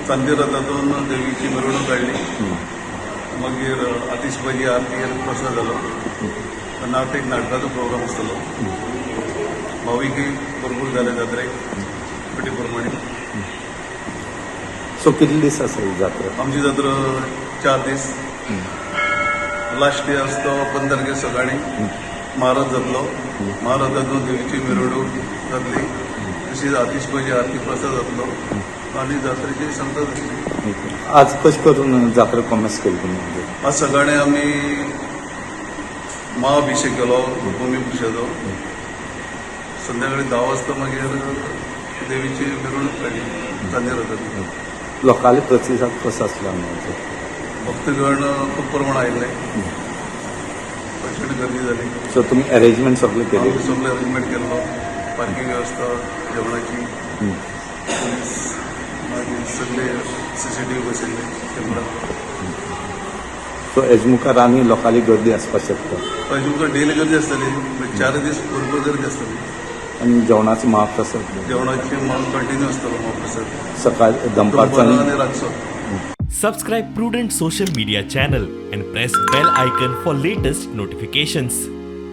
चांदी रथातून देवीची मिरवणूक काढली. मागीर आतिशबाजी आरती प्रसाद जालो. नाटकाचो प्रोग्राम आसतलो. भाविकय भरपूर जाले जात्रेक अटी प्रमाणे. सो कितले दीस आसा ही जात्रा? आमची जात्रा 4 दीस. लास्ट डे आसतो 15 तारखेक सकाळी महाराज जातलो. महाराजातून देवीची मिरवणूक जातली. तशीच आतिशबाजी आरती प्रसाद जातलो आनी जात्रेची सांगता जातली. आज कशें करून जात्रा कॉमेस केली तुमी? आज सकाळी आमी महाअभिषेक केलो भूमी पुरुषाचो. संध्याकाळी 10 वाजता मागीर देवीची मिरवणूक काडली चांदी रथाची. लोकांले प्रतिसाद कसो आसलो हांगाचो? भक्तगण खूब प्रमाण आयिल्ले. प्रचंड गर्दी जाली. सो तुमी अरेंजमेंट सगळे केले? आमी सगळे अरेंजमेंट केल्लो. पार्किंग वेवस्था, जेवणाची, पोलीस, मागीर सगळे CCTV बसयल्ले, कॅमेरा. सो हेजे मुखार आनी लोकांली गर्दी आसपाक शकता? ताजे मुखार डेली गर्दी आसतली. 4 दीस भरपूर गर्दी आसतली. आनी जेवणाचो महाप्रसाद? जेवणाची कंटिन्यू आसतलो महाप्रसाद. सकाळ दनपारचो आणि रातचो. Subscribe Prudent social media channel and press bell icon for latest notifications.